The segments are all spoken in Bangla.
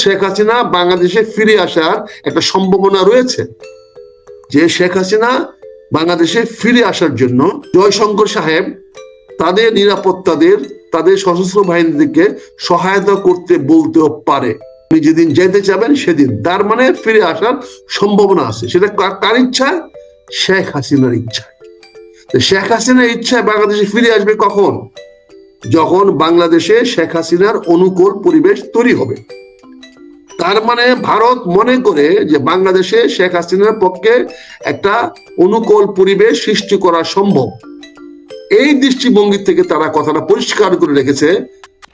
শেখ হাসিনা বাংলাদেশে ফিরে আসার একটা সম্ভাবনা রয়েছে, যে শেখ হাসিনা বাংলাদেশে ফিরে আসার জন্য জয়শঙ্কর সাহেব তাদের নিরাপত্তাদের, তাদের সশস্ত্র বাহিনীকে সহায়তা করতে বলতেও পারে। আপনি যেদিন যেতে চাবেন সেদিন, তার মানে ফিরে আসার সম্ভাবনা আছে। সেটা কার ইচ্ছা? শেখ হাসিনার ইচ্ছা। শেখ হাসিনার ইচ্ছায় বাংলাদেশে ফিরে আসবে কখন? যখন বাংলাদেশে শেখ হাসিনার অনুকূল পরিবেশ তৈরি হবে। তার মানে ভারত মনে করে যে বাংলাদেশে শেখ হাসিনার পক্ষে একটা অনুকূল পরিবেশ সৃষ্টি করা সম্ভব। এই দৃষ্টিভঙ্গি থেকে তারা কথাটা পরিষ্কার করে রেখেছে,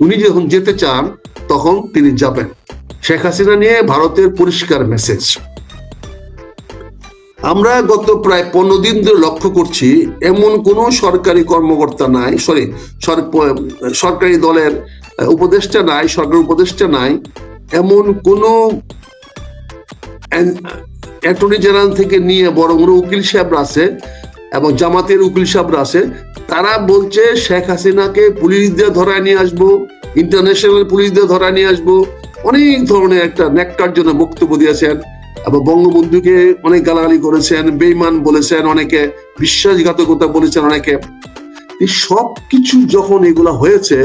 উনি যখন যেতে চান তখন তিনি যাবেন। শেখ হাসিনা নিয়ে ভারতের পরিষ্কার মেসেজ। আমরা গত প্রায় 15 দিন ধরে লক্ষ্য করছি, এমন কোন সরকারি কর্মকর্তা নাই, সরকারি দলের উপদেষ্টা নাই, সরকার উপদেষ্টা নাই, এমন কোন অ্যাটর্নি জেনারেল থেকে নিয়ে বড় বড় উকিল সাহেবরা আছে এবং জামাতের উকিল সাহেবরা আছে, তারা বলছে শেখ হাসিনাকে পুলিশ দিয়ে ধরায় নিয়ে আসবো, ইন্টারন্যাশনাল পুলিশ দিয়ে ধরায় নিয়ে আসবো। অনেক ধরনের একটা ন্যাক্কার জন্য বক্তব্য দিয়েছেন এবং বঙ্গবন্ধুকে অনেক গালাগালি করেছেন, বেঈমান বলেছেন অনেকে, বিশ্বাসঘাতকতা বলেছেন অনেকে। সবকিছু যখন এগুলা হয়েছে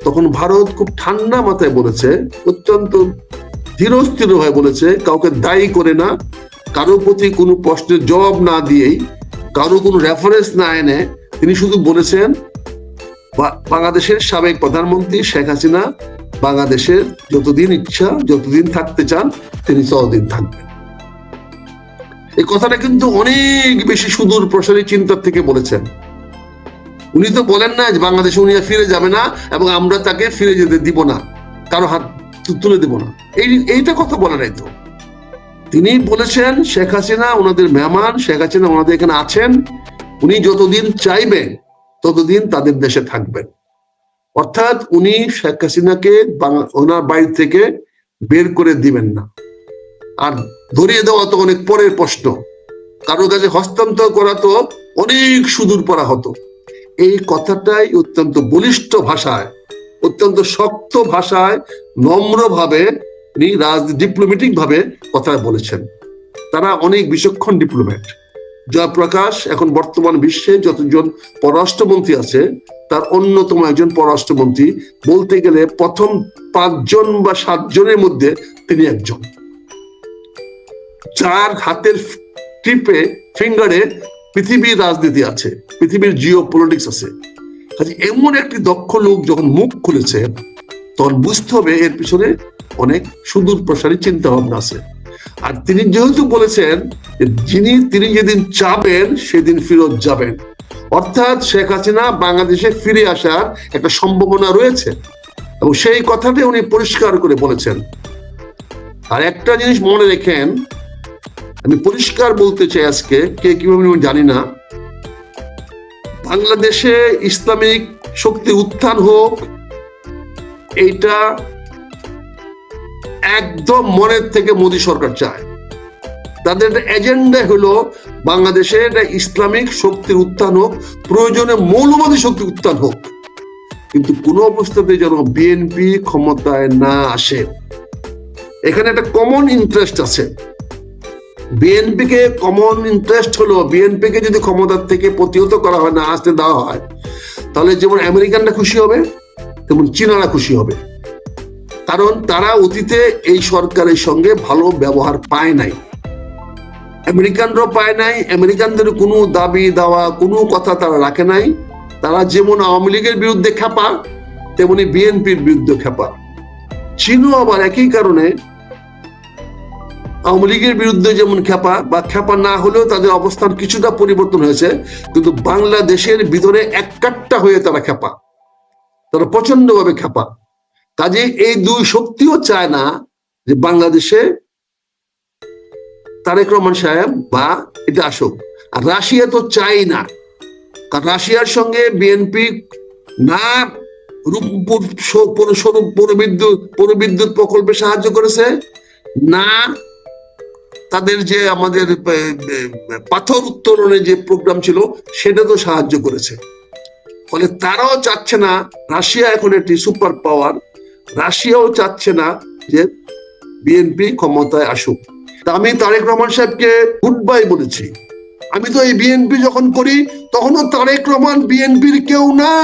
তখন ভারত খুব ঠান্ডা মাথায় বলেছে, অত্যন্ত ধীরস্থির হয়ে বলেছে, কাউকে দায়ী করে না, কারোর প্রতি কোনো প্রশ্নের জবাব না দিয়েই, কারো কোনো রেফারেন্স না এনে তিনি শুধু বলেছেন বাংলাদেশের সাবেক প্রধানমন্ত্রী শেখ হাসিনা বাংলাদেশের যতদিন ইচ্ছা, যতদিন থাকতে চান তিনি ততদিন থাকবেন। এই কথাটা কিন্তু অনেক বেশি সুদূর প্রসারী চিন্তার থেকে বলেছেন। উনি তো বলেন না যে বাংলাদেশে উনি ফিরে যাবে না এবং আমরা তাকে ফিরে যেতে দিব না, কারো হাত তুলে দিব না, এইটা কথা বলে নাই তো। তিনি বলেছেন শেখ হাসিনা ওনাদের মেহমান, শেখ হাসিনা ওনাদের এখানে আছেন, উনি যতদিন চাইবেন ততদিন তাদের দেশে থাকবেন। অর্থাৎ উনি শেখ হাসিনাকে ওনার বাড়ি থেকে বের করে দিবেন না। আর ধরিয়ে দেওয়া তো অনেক পরের প্রশ্ন, কারোর কাছে হস্তান্তর করা তো অনেক সুদূর পড়া হতো। এই কথাটাই অত্যন্ত বলিষ্ঠ ভাষায়, অত্যন্ত শক্ত ভাষায়, নম্রভাবে উনি ডিপ্লোম্যাটিক ভাবে কথা বলেছেন। তারা অনেক বিচক্ষণ ডিপ্লোম্যাট। জয়প্রকাশ এখন বর্তমান বিশ্বে যতজন পররাষ্ট্রমন্ত্রী আছে তার অন্যতম একজন পররাষ্ট্রমন্ত্রী, বলতে গেলে প্রথম 5 জন বা 7 জনের মধ্যে তিনি একজন, যার হাতের টিপে ফিঙ্গারে পৃথিবীর রাজনীতি আছে, পৃথিবীর জিও পলিটিক্স আছে। এমন একটি দক্ষ লোক যখন মুখ খুলেছে তখন বুঝতে হবে এর পিছনে অনেক সুদূর প্রসারী চিন্তা ভাবনা আছে। আর তিনি যেহেতু বলেছেন তিনি যেদিন চাবেন সেদিন ফিরত যাবেন, অর্থাৎ শেখ হাসিনা বাংলাদেশে ফিরে আসার একটা সম্ভাবনা রয়েছে এবং সেই কথাটা উনি পরিষ্কার করে বলেছেন। আর একটা জিনিস মনে রেখেন, আমি পরিষ্কার বলতে চাই, আজকে কে কিভাবে জানি না, বাংলাদেশে ইসলামিক শক্তি উত্থান হোক, এইটা একদম মনের থেকে মোদী সরকার চায়। তাদের এজেন্ডা হলো বাংলাদেশে একটা ইসলামিক শক্তির উত্থান হোক, প্রয়োজনে মৌলবাদী শক্তির উত্থান হোক, কিন্তু কোন অবস্থাতে যেন বিএনপি ক্ষমতায় না আসে। এখানে একটা কমন ইন্টারেস্ট আছে। বিএনপি কে কমন ইন্টারেস্ট হলো, বিএনপি কে যদি ক্ষমতার থেকে প্রতিহত করা হয়, না আসতে দেওয়া হয়, তাহলে যেমন আমেরিকানরা খুশি হবে তেমন চীনারা খুশি হবে। কারণ তারা অতীতে এই সরকারের সঙ্গে ভালো ব্যবহার পায় নাই, আমেরিকানরাও পায় নাই, আমেরিকানদের কোনো দাবি দেওয়া কোনো কথা তারা রাখে নাই। তারা যেমন আওয়ামী লীগের বিরুদ্ধে খেপা, তেমনি বিএনপির বিরুদ্ধে খেপা। চীনও আবার একই কারণে আওয়ামী লীগের বিরুদ্ধে যেমন খেপা, বা খেপা না হলেও তাদের অবস্থান কিছুটা পরিবর্তন হয়েছে, কিন্তু বাংলাদেশের ভিতরে এককাট্টা হয়ে তারা খেপা, তারা প্রচন্ড ভাবে খেপা। কাজে এই দুই শক্তিও চায় না যে বাংলাদেশে তারেক রহমান সাহেব বা এটা আসুক। আর রাশিয়া তো চাই না, কারণ রাশিয়ার সঙ্গে বিএনপি না রূপপুর পৌরবিদ্যুৎ প্রকল্পে সাহায্য করেছে, না তাদের যে আমাদের পাথর উত্তোলনের যে প্রোগ্রাম ছিল সেটা তো সাহায্য করেছে। ফলে তারাও চাচ্ছে না, রাশিয়া এখন একটি সুপার পাওয়ার, রাশিয়াও চাচ্ছে না যে বিএনপি ক্ষমতায় আসুক। তা আমি তারেক রহমান সাহেবকে গুড বাই বলেছি। আমি তো এই বিএনপি যখন করি তখনও তারেক রহমান বিএনপির কেউ না।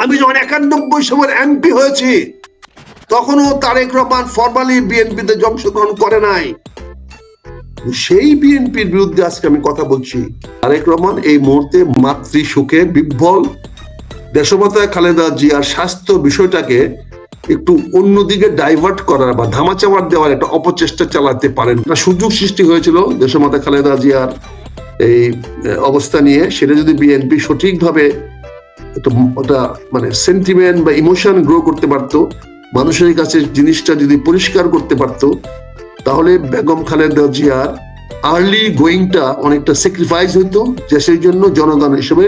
আমি যখন 91 সালের এমপি হয়েছি তখনও তারেক রহমান ফরমালি বিএনপিতে অংশগ্রহণ করে নাই। সেই বিএনপির বিরুদ্ধে আজকে আমি কথা বলছি। তারেক রহমান এই মুহূর্তে মাতৃ সুখে বিহ্বল। দেশমাতা খালেদা জিয়ার স্বাস্থ্য বিষয়টাকে একটু অন্যদিকে ডাইভার্ট করার বা ধামাচাপা দেওয়ার একটা অপচেষ্টা চালাতে পারেন। সুযোগ সৃষ্টি হয়েছিল দেশমাতা খালেদা জিয়ার এই অবস্থা নিয়ে, সেটা যদি বিএনপি সঠিকভাবে ওটা মানে সেন্টিমেন্ট বা ইমোশন গ্রো করতে পারতো, মানুষের কাছে জিনিসটা যদি পরিষ্কার করতে পারতো, তাহলে বেগম খালেদা জিয়ার আর্লি গোয়িংটা অনেকটা স্যাক্রিফাইস হইতো দেশের জন্য, জনগণ হিসেবে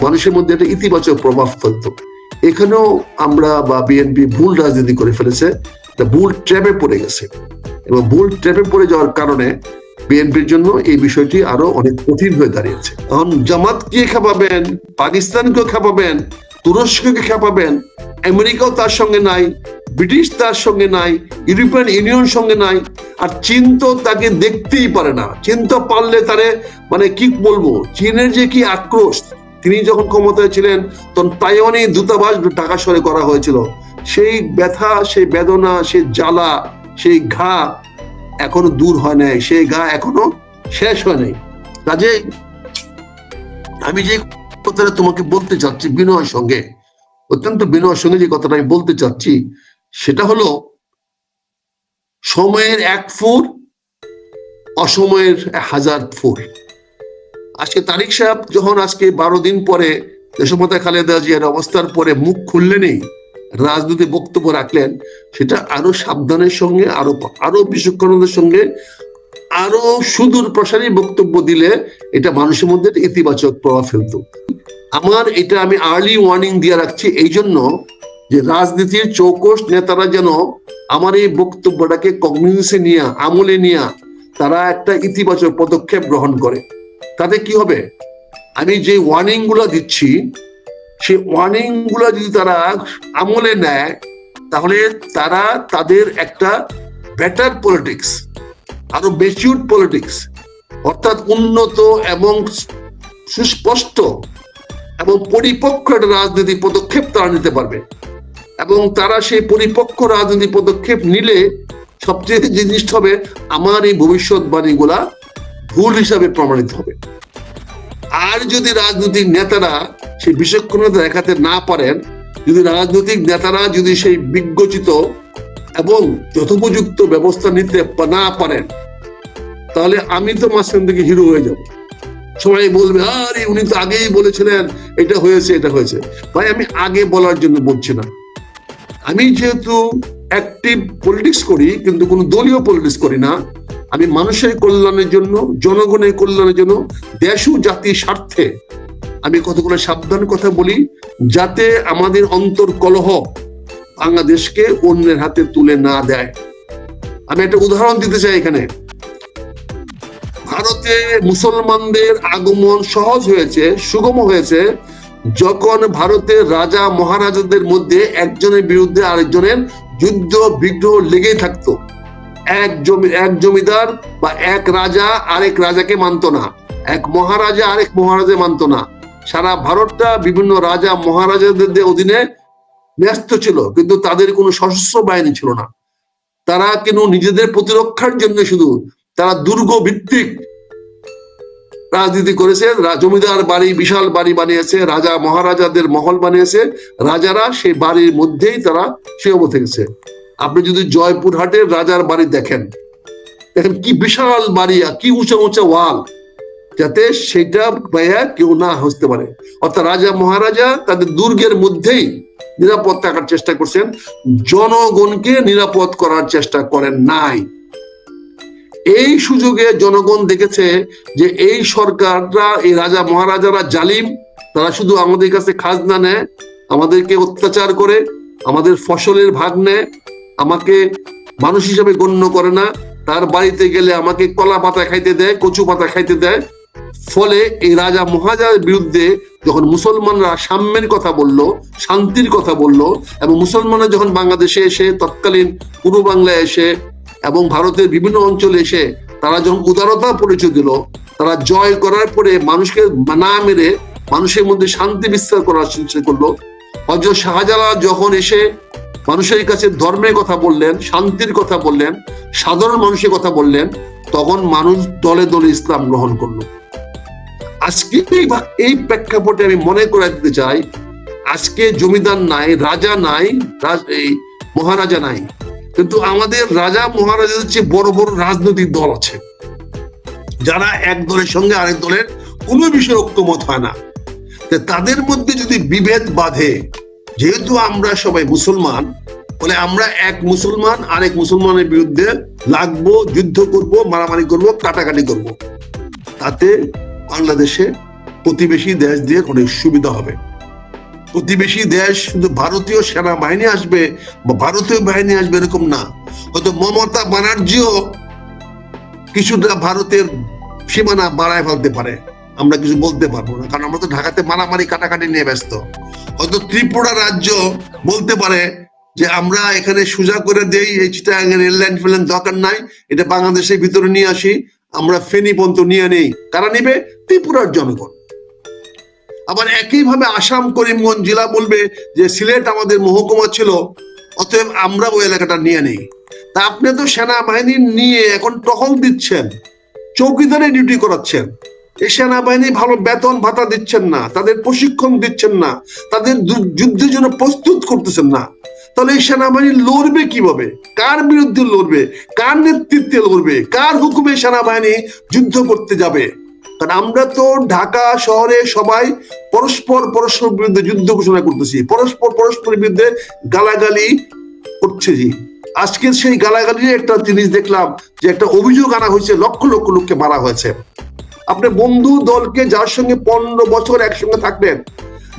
মানুষের মধ্যে একটা ইতিবাচক প্রভাব ফেলতো। এখানেও আমরা বা বিএনপি ভুল রাজনীতি করে ফেলেছে, ভুল ট্র্যাপে পড়ে গেছে, এবং ভুল ট্র্যাপে পড়ে যাওয়ার কারণে বিএনপির জন্য এই বিষয়টি আরো অনেক কঠিন হয়ে দাঁড়িয়েছে। এখন জামাতকে খেপাবেন, পাকিস্তানকেও খেপাবেন, তুরস্ককে খেপাবেন, আমেরিকাও তার সঙ্গে নাই, ব্রিটিশ তার সঙ্গে নাই, ইউরোপিয়ান ইউনিয়ন সঙ্গে নাই, আর চীন তো তাকে দেখতেই পারে না। চীন তো পারলে তারে মানে কি বলবো, চীনের যে কি আক্রোশ, তিনি যখন ক্ষমতায় ছিলেন তখন তাইওয়ানি দূতাবাস ঢাকা শহরে করা হয়েছিল। সেই ব্যথা, সেই বেদনা, সেই জ্বালা, সেই ঘা এখনো দূর হয় নাই, সেই ঘা এখনো শেষ হয় নাই। কাজে আমি যে কথাটা তোমাকে বলতে চাচ্ছি বিনয়ের সঙ্গে, অত্যন্ত বিনয়ের সঙ্গে যে কথাটা আমি বলতে চাচ্ছি, সেটা হলো সময়ের 1 ফুট, অসময়ের 1000 ফুট। আজকে তারিক সাহেব যখন আজকে 12 দিন পরে দেশমাতা খালেদা জিয়ার অবস্থার পরে মুখ খুললেনই, রাজনৈতিক বক্তব্য রাখলেন, সেটা আরো সাবধানের সঙ্গে, আরো বিচক্ষণতার সঙ্গে, আরো সুদূর প্রসারী বক্তব্য দিলে এটা মানুষের মধ্যে ইতিবাচক প্রভাব ফেলতো। আমার এটা আমি আর্লি ওয়ার্নিং দিয়ে রাখছি এই জন্য যে রাজনীতির চৌকস নেতারা যেন আমার এই বক্তব্যটাকে কগনিজেন্সে নিয়ে, আমলে নিয়ে তারা একটা ইতিবাচক পদক্ষেপ গ্রহণ করে। তাতে কি হবে, আমি যে ওয়ার্নিং গুলো দিচ্ছি সেই ওয়ার্নিং গুলো যদি তারা আমলে নেয়, তাহলে তারা তাদের একটা বেটার পলিটিক্স, আরো ম্যাচিউর পলিটিক্স, অর্থাৎ উন্নত এবং সুস্পষ্ট এবং পরিপক্ক একটা রাজনীতি পদক্ষেপ তারা নিতে পারবে। এবং তারা সেই পরিপক্ক রাজনীতি পদক্ষেপ নিলে সবচেয়ে জিনিস হবে, আমার এই ভবিষ্যৎবাণীগুলা ভুল হিসাবে প্রমাণিত হবে। আর যদি রাজনৈতিক নেতারা সেই বিচক্ষণতা দেখাতে না পারেন, যদি রাজনৈতিক নেতারা যদি সেই বিজ্ঞচিত এবং যথোপযুক্ত ব্যবস্থা নিতে না পারেন, তাহলে আমি তো মাঝখান থেকে হিরো হয়ে যাব। সবাই বলবে, আরে উনি তো আগেই বলেছিলেন এটা হয়েছে, এটা হয়েছে। ভাই, আমি আগে বলার জন্য বলছি না। আমি যেহেতু অ্যাক্টিভ পলিটিক্স করি, কিন্তু কোনো দলীয় পলিটিক্স করি না, আমি মানুষের কল্যাণের জন্য, জনগণের কল্যাণের জন্য, দেশ ও জাতির স্বার্থে আমি কতগুলো সাবধান কথা বলি, যাতে আমাদের অন্তর কলহ বাংলাদেশকে অন্যের হাতে তুলে না দেয়। আমি একটা উদাহরণ দিতে চাই এখানে। ভারতে মুসলমানদের আগমন সহজ হয়েছে, সুগম হয়েছে, যখন ভারতের রাজা মহারাজাদের মধ্যে একজনের বিরুদ্ধে আরেকজনের যুদ্ধ বিগ্রহ লেগেই থাকতো। এক জমিদার বা এক রাজা আরেক রাজাকে মানত না, এক মহারাজা আরেক মহারাজা মানত না। সারা ভারতটা বিভিন্ন রাজা মহারাজাদের অধীনে ন্যস্ত ছিল, কিন্তু তাদের কোনো সশস্ত্র বাহিনী ছিল না। তারা কিন্তু নিজেদের প্রতিরক্ষার জন্য শুধু তারা দুর্গ ভিত্তিক রাজনীতি করেছে। জমিদার বাড়ি, বিশাল বাড়ি বানিয়েছে, রাজা মহারাজাদের মহল বানিয়েছে, রাজারা সেই বাড়ির মধ্যেই তারা সীমাবদ্ধ থেকেছে। আপনি যদি জয়পুরহাটের রাজার বাড়ি দেখেন কি বিশাল বাড়ি, কি উঁচা উঁচা ওয়াল, যাতে সেটা ভাইয়া কেউ না হতে পারে। অর্থাৎ রাজা মহারাজা তাদের দুর্গের মধ্যেই নিরাপদ থাকার চেষ্টা করছেন, জনগণকে নিরাপদ করার চেষ্টা করেন নাই। এই সুযোগে জনগণ দেখেছে যে এই সরকাররা, এই রাজা মহারাজারা জালিম, তারা শুধু আমাদের কাছে খাজনা নেয়, আমাদেরকে অত্যাচার করে, আমাদের ফসলের ভাগ নেয়, আমাকে মানুষ হিসাবে গণ্য করে না। তার বাড়িতে গেলে আমাকে কলা পাতা খাইতে দেয়, কচু পাতা খাইতে দেয়, ফলে এই রাজা মহারাজার বিরুদ্ধে যখন মুসলমানরা সাম্যের কথা বলল, শান্তির কথা বলল, এবং মুসলমানরা যখন বাংলাদেশে এসে, তৎকালীন পূর্ব বাংলায় এসে এবং ভারতের বিভিন্ন অঞ্চলে এসে তারা যখন উদারতার পরিচয় দিল, তারা জয় করার পরে মানুষকে না মেরে মানুষের মধ্যে শান্তি বিস্তার করার চেষ্টা করলো। হযরত শাহজালাল যখন এসে মানুষের কাছে ধর্মের কথা বললেন, শান্তির কথা বললেন, সাধারণ মানুষের কথা বললেন, তখন মানুষ দলে দলে ইসলাম গ্রহণ করলো। আজকে এই প্রেক্ষাপটে আমি মনে করে দিতে চাই, আজকে জমিদার নাই, রাজা নাই, এই মহারাজা নাই, কিন্তু আমাদের রাজা মহারাজাদের চেয়ে বড় বড় রাজনৈতিক দল আছে, যারা এক দলের সঙ্গে আরেক দলের কোনো বিষয়ে ঐক্যমত হয় না। তাদের মধ্যে যদি বিভেদ বাঁধে, যেহেতু আমরা সবাই মুসলমান, বলে আমরা এক মুসলমান আরেক মুসলমানের বিরুদ্ধে লাগবো, যুদ্ধ করব, মারামারি করব, কাটাকাটি করব, তাতে বাংলাদেশে প্রতিবেশী দেশ দিয়ে অনেক সুবিধা হবে। প্রতিবেশী দেশ শুধু ভারতীয় সেনাবাহিনী আসবে বা ভারতীয় বাহিনী আসবে এরকম না, হয়তো মমতা ব্যানার্জিও কিছুটা ভারতের সীমানা বাড়ায় ফেলতে পারে, আমরা কিছু বলতে পারবো না, কারণ আমরা তো ঢাকাতে মারামারি কাটাকাটি নিয়ে ব্যস্ত। হয়তো ত্রিপুরা রাজ্য বলতে পারে যে আমরা এখানে সোজা করে দেই, এই চিটাগাং রেললাইন ফেলেন দরকার নাই, এটা বাংলাদেশের ভিতরে নিয়ে আসি, আমরা ফেনী পর্যন্ত নিয়ে নেই। কারা নিবে? ত্রিপুরার জনগণ। আবার একইভাবে আসাম করিমগঞ্জ জেলা বলবে যে সিলেট আমাদের মহকুমা ছিল, অতএব আমরা ওই এলাকাটা নিয়ে নেই। তা আপনি তো সেনাবাহিনী নিয়ে এখন টহল দিচ্ছেন, চৌকিদারে ডিউটি করাচ্ছেন, এই সেনাবাহিনী ভালো বেতন ভাতা দিচ্ছেন না, তাদের প্রশিক্ষণ দিচ্ছেন না, তাদের যুদ্ধের জন্য প্রস্তুত করতেছেন না, তাহলে এই সেনাবাহিনী লড়বে কিভাবে? কার বিরুদ্ধে লড়বে? কার নেতৃত্বে লড়বে? কার হুকুমে সেনাবাহিনী যুদ্ধ করতে যাবে? কারণ আমরা তো ঢাকা শহরে সবাই পরস্পর বিরুদ্ধে যুদ্ধ ঘোষণা করতেছি, পরস্পরের বিরুদ্ধে গালাগালি করছে। জি, আজকে সেই গালাগালির একটা জিনিস দেখলাম যে একটা অভিযোগ আনা হয়েছে, লক্ষ লক্ষ লোককে মারা হয়েছে। আপনি বন্ধু দলকে যার সঙ্গে 15 বছর একসঙ্গে থাকবেন,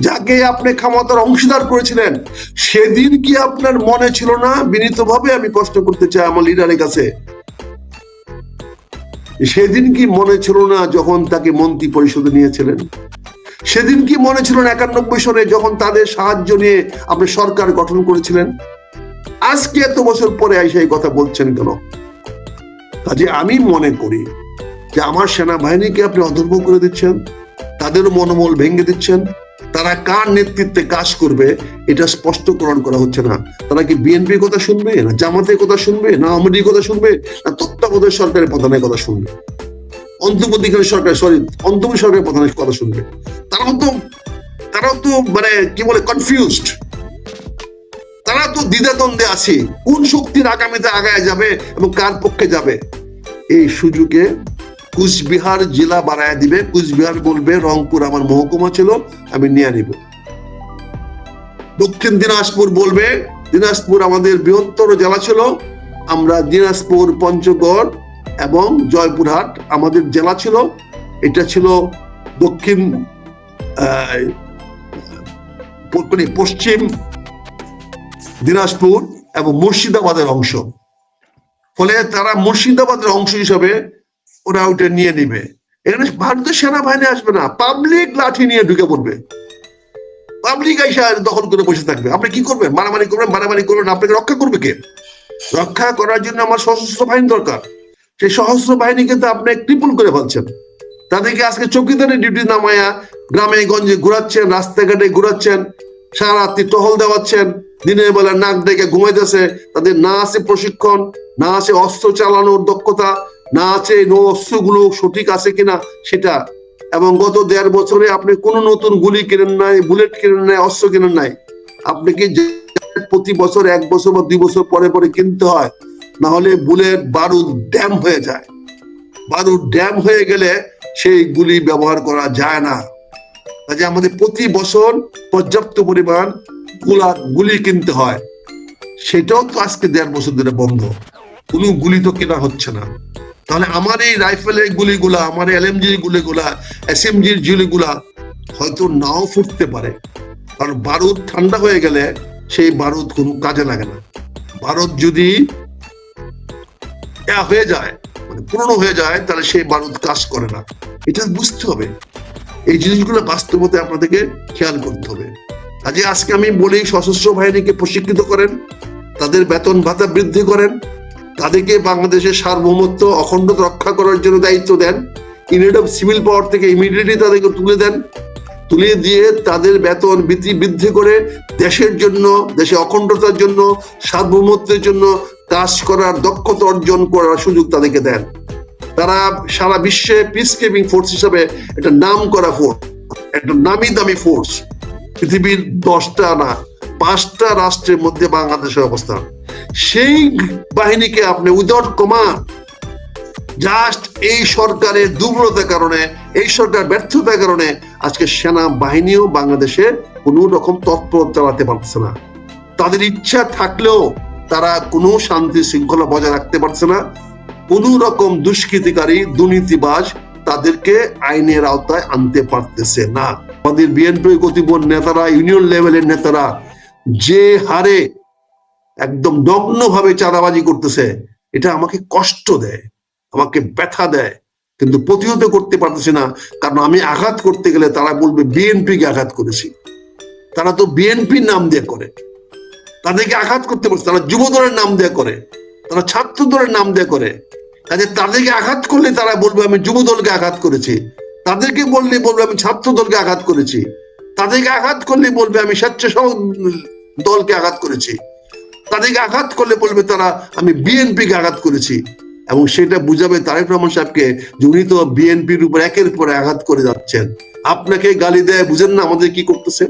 যাকে আপনি ক্ষমতার অংশীদার করেছিলেন, সেদিন কি আপনার মনে ছিল না? বিনীতভাবে আমি কষ্ট করতে চাই আমার লিডারের কাছে, সেদিন কি মনে ছিল না যখন তাকে মন্ত্রী পরিষদে নিয়েছিলেন? সেদিন কি মনে ছিল না 91 সনে যখন তাদের সাহায্য নিয়ে আপনি সরকার গঠন করেছিলেন? আজকে এত বছর পরে এসে এই কথা বলছেন কেন? কাজে আমি মনে করি যে আমার সেনাবাহিনীকে আপনি অধর্ম করে দিচ্ছেন, তাদের মনোবল ভেঙে দিচ্ছেন। তারা কার নেতৃত্বে কাজ করবে এটা স্পষ্টকরণ করা হচ্ছে না। তারা কি বিএনপির কথা শুনবে, না জামাতের কথা শুনবে, না আওয়ামী লীগের কথা শুনবে, না তত্ত্বাবধায়ক সরকারের প্রধানের কথা শুনবে, অন্তর্বর্তীকালীন সরকার অন্তর্বর্তী সরকারের প্রধানের কথা শুনবে? তারাও তো মানে কি বলে কনফিউজড, তারা তো দ্বিধাদ্বন্দ্বে আছে কোন শক্তির আগামীতে আগায় যাবে এবং কার পক্ষে যাবে। এই সুযোগে কুচবিহার জেলা বাড়ায় দিবে, কুচবিহার বলবে রংপুর আমার মহকুমা ছিল, আমি নিয়ে নিব। দক্ষিণ দিনাজপুর বলবে দিনাজপুর আমাদের বৃহত্তর জেলা ছিল, আমরা দিনাজপুর, পঞ্চগড় এবং জয়পুরহাট আমাদের জেলা ছিল, এটা ছিল দক্ষিণ পশ্চিম দিনাজপুর এবং মুর্শিদাবাদের অংশ। ফলে তারা মুর্শিদাবাদের অংশ হিসাবে ওরা ওটা নিয়ে নিবে। এখানে ভারতের সেনাবাহিনী আসবে না, পাবলিক লাঠি নিয়ে ঢুকে পড়বে, পাবলিক আইসা দখল করে বসে থাকবে। আপনি কি করবেন? মারামারি করবেন, আপনাকে রক্ষা করবে কে? রক্ষা করার জন্য আমার সশস্ত্র বাহিনী দরকার। সেই সশস্ত্র বাহিনী কিন্তু আপনি ট্রিপল করে ফেলছেন। তাদেরকে আজকে চৌকিদারের ডিউটি নামায়া গ্রামে গঞ্জে ঘুরাচ্ছেন, রাস্তাঘাটে ঘুরাচ্ছেন, সারা রাত্রি টহল দেওয়াচ্ছেন, দিনের বেলা নাক ডেকে ঘুমাইতেছে। তাদের না আছে প্রশিক্ষণ, না আছে অস্ত্র চালানোর দক্ষতা, না আছে অস্ত্রগুলো সঠিক আছে কিনা সেটা। এবং গত 1.5 বছরে আপনি কোনো নতুন গুলি কেনেন নাই, বুলেট কেনেন নাই, অস্ত্র কেনেন নাই। আপনি কি প্রতি বছর 1 বছর বা 2 বছর পরে পরে কিনতে হয়? না হলে বুলেট বারুদ ড্যাম হয়ে যায়। বারুদ ড্যাম হয়ে গেলে সেই গুলি ব্যবহার করা যায় না। কাজে আমাদের প্রতি বছর পর্যাপ্ত পরিমাণ গুলি কিনতে হয়, সেটাও তো আজকে 1.5 বছর ধরে বন্ধ। কোনো গুলি তো কেনা হচ্ছে না। তাহলে আমার এই রাইফেলের গুলিগুলা, আমার এলএমজির গুলিগুলা, এসএমজির গুলিগুলা হয়তো নাও ফুটতে পারে, কারণ বারুদ ঠান্ডা হয়ে গেলে সেই বারুদ কোনো কাজে লাগে না। বারুদ যদি হয়ে যায়, মানে পুরনো হয়ে যায়, তাহলে সেই বারুদ কাজ করে না। এটা বুঝতে হবে, এই জিনিসগুলো বাস্তবতে আপনাদেরকে খেয়াল করতে হবে। আজকে আমি বলি, সশস্ত্র বাহিনীকে প্রশিক্ষিত করেন, তাদের বেতন ভাতা বৃদ্ধি করেন, তাদেরকে বাংলাদেশের সার্বভৌমত্ব অখণ্ডতা রক্ষা করার জন্য দায়িত্ব দেন, ইউনিট অফ সিভিল পাওয়ার থেকে ইমিডিয়েটলি তাদেরকে তুলে দেন, তুলে দিয়ে তাদের বেতন বৃদ্ধি করে দেশের জন্য, দেশে অখণ্ডতার জন্য, সার্বভৌমত্বের জন্য কাজ করার দক্ষতা অর্জন করার সুযোগ তাদেরকে দেন। তারা সারা বিশ্বে পিস কিপিং ফোর্স হিসাবে একটা নাম করা ফোর্স, একটা নামি দামি ফোর্স। পৃথিবীর 10টা না 5টা রাষ্ট্রের মধ্যে বাংলাদেশের অবস্থান। সেই বাহিনীকে আপনি উইদাউট কমান্ড, জাস্ট এই সরকারের দুর্বলতার কারণে, এই সরকার ব্যর্থতার কারণে আজকে সেনা বাহিনীও বাংলাদেশে কোনো রকম তৎপরতা চালাতে পারছে না। তাদের ইচ্ছা থাকলেও তারা কোনো শান্তি শৃঙ্খলা বজায় রাখতে পারছে না। কোন রকম দুষ্কৃতিকারী, দুর্নীতিবাজ তাদেরকে আইনের আওতায় আনতে পারতেছে না। আমাদের বিএনপি কতিপয় নেতারা, ইউনিয়ন লেভেলের নেতারা যে হারে একদম নগ্নভাবে চাঁদাবাজি করতেছে, এটা আমাকে কষ্ট দেয়, আমাকে ব্যথা দেয়, কিন্তু প্রতিহত করতে পারতেছি না। কারণ আমি আঘাত করতে গেলে তারা বলবে বিএনপি কে আঘাত করেছি। তারা তো বিএনপির নাম দিয়ে করে, তাদেরকে আঘাত করতে পারছে। তারা যুব দলের নাম দিয়ে করে, তারা ছাত্র দলের নাম দিয়ে করে। কাজে তাদেরকে আঘাত করলে তারা বলবে আমি যুব দলকে আঘাত করেছি, তাদেরকে বললে বলবে আমি ছাত্র দলকে আঘাত করেছি, তাদেরকে আঘাত করলে বলবে আমি স্বেচ্ছাসেবক দলকে আঘাত করেছি, তাদেরকে আঘাত করলে বলবে তারা আমি বিএনপি কে আঘাত করেছি। এবং সেটা বুঝাবে তারেক রহমান সাহেবকে যে উনি তো বিএনপির উপর একের পর আঘাত করে যাচ্ছেন। আপনাকে গালি দেয়, বুঝেন না আমাদের কি করতেছে।